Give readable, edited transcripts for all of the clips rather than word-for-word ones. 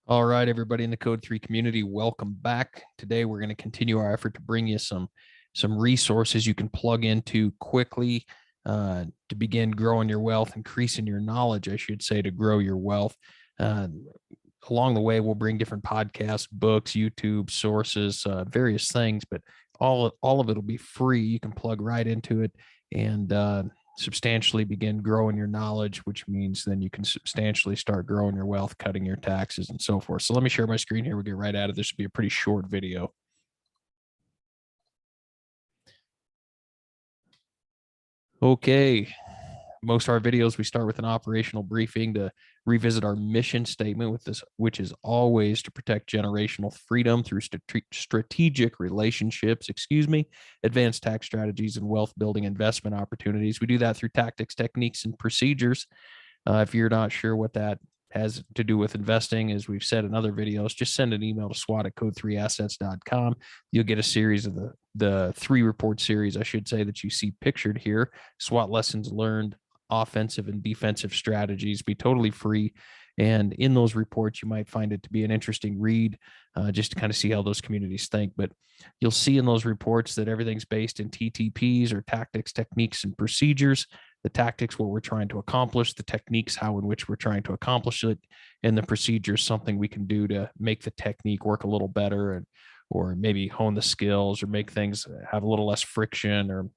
All right, everybody in the Code 3 community, welcome back. Today, we're going to continue our effort to bring you some resources you can plug into quickly to begin growing your wealth, increasing your knowledge, I should say, to grow your wealth. Along the way, we'll bring different podcasts, books, YouTube sources, various things, but all of it will be free. You can plug right into it and substantially begin growing your knowledge, which means then you can substantially start growing your wealth, cutting your taxes, and so forth. So let me share my screen here. We'll get right at it. This will be a pretty short video. Okay. Most of our videos, we start with an operational briefing to revisit our mission statement with this, which is always to protect generational freedom through strategic relationships, advanced tax strategies, and wealth building investment opportunities. We do that through tactics, techniques, and procedures. If you're not sure what that has to do with investing, as we've said in other videos, just send an email to swat@code3assets.com. You'll get a series of the 3-report series, I should say, that you see pictured here. SWAT lessons learned, offensive and defensive strategies, be totally free. And in those reports, you might find it to be an interesting read, just to kind of see how those communities think. But you'll see in those reports that everything's based in TTPs, or tactics, techniques, and procedures. The tactics, what we're trying to accomplish; the techniques, how in which we're trying to accomplish it; and the procedures, something we can do to make the technique work a little better, and or maybe hone the skills, or make things have a little less friction, or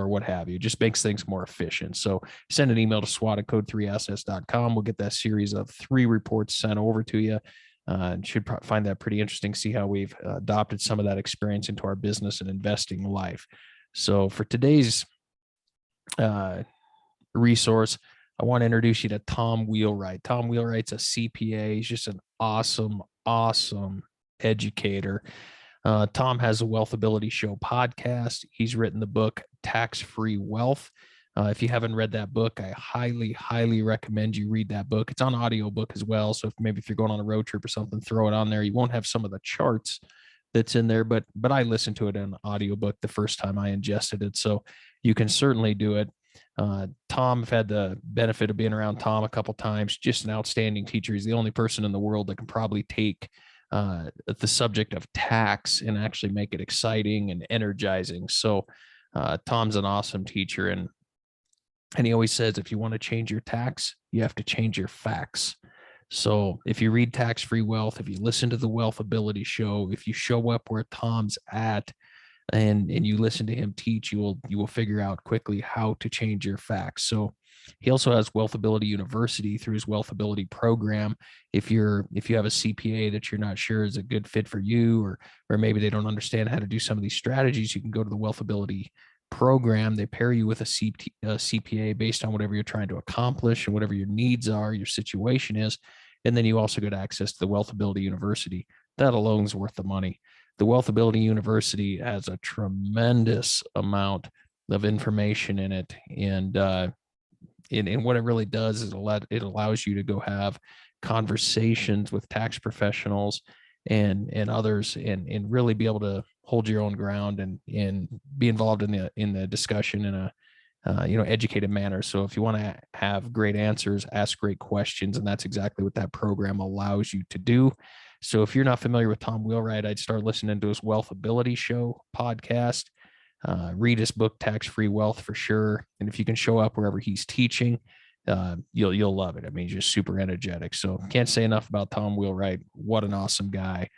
what have you. It just makes things more efficient. So send an email to swat@code3assets.com. We'll get that series of 3 reports sent over to you. And should find that pretty interesting. See how we've adopted some of that experience into our business and investing life. So for today's resource, I want to introduce you to Tom Wheelwright. Tom Wheelwright's a CPA. He's just an awesome educator. Tom has a Wealthability Show podcast. He's written the book Tax-Free Wealth. If you haven't read that book, I highly recommend you read that book. It's on audiobook as well. So if you're going on a road trip or something, throw it on there. You won't have some of the charts that's in there, but I listened to it in audiobook the first time I ingested it. So you can certainly do it. Tom, I've had the benefit of being around Tom a couple times. Just an outstanding teacher. He's the only person in the world that can probably take the subject of tax and actually make it exciting and energizing. So Tom's an awesome teacher, and he always says, if you want to change your tax, you have to change your facts. So if you read Tax-Free Wealth, if you listen to the Wealthability Show, if you show up where Tom's at, and you listen to him teach, you will figure out quickly how to change your facts. So he also has Wealthability University through his Wealthability program. If you have a C.P.A. that you're not sure is a good fit for you, or maybe they don't understand how to do some of these strategies, you can go to the Wealthability program. They pair you with a C.P.A. based on whatever you're trying to accomplish and whatever your needs are, your situation is. And then you also get access to the Wealthability University. That alone is worth the money. The Wealthability University has a tremendous amount of information in it. And what it really does is it allows you to go have conversations with tax professionals and others, and really be able to hold your own ground and be involved in the discussion in a educated manner. So if you want to have great answers, ask great questions, and that's exactly what that program allows you to do. So if you're not familiar with Tom Wheelwright, I'd start listening to his Wealthability Show podcast. Read his book, Tax-Free Wealth, for sure. And if you can show up wherever he's teaching, you'll love it. I mean, he's just super energetic. So can't say enough about Tom Wheelwright. What an awesome guy.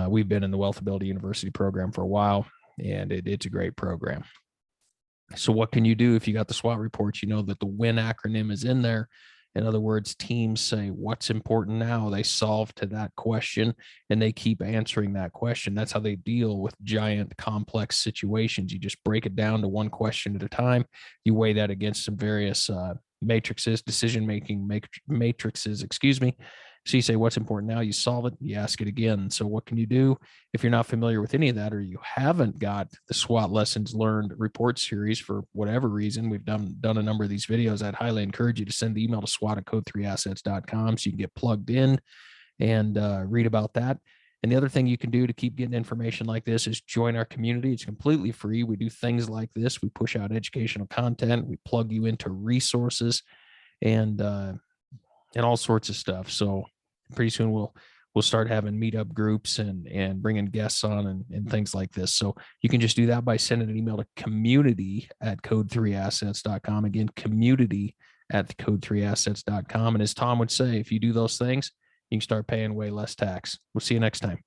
We've been in the Wealthability University program for a while, and it's a great program. So what can you do if you got the SWOT reports? You know that the WIN acronym is in there. In other words, teams say, what's important now? They solve to that question, and they keep answering that question. That's how they deal with giant, complex situations. You just break it down to one question at a time. You weigh that against some various decision-making matrices, So you say, what's important now? You solve it, you ask it again. So what can you do if you're not familiar with any of that, or you haven't got the SWOT lessons learned report series for whatever reason? We've done a number of these videos. I'd highly encourage you to send the email to swat@code3assets.com so you can get plugged in and read about that. And the other thing you can do to keep getting information like this is join our community. It's completely free. We do things like this. We push out educational content. We plug you into resources and all sorts of stuff. So pretty soon we'll we'll start having meetup groups and bringing guests on and things like this. So you can just do that by sending an email to community@code3assets.com. Again, community@code3assets.com. And as Tom would say, if you do those things, you can start paying way less tax. We'll see you next time.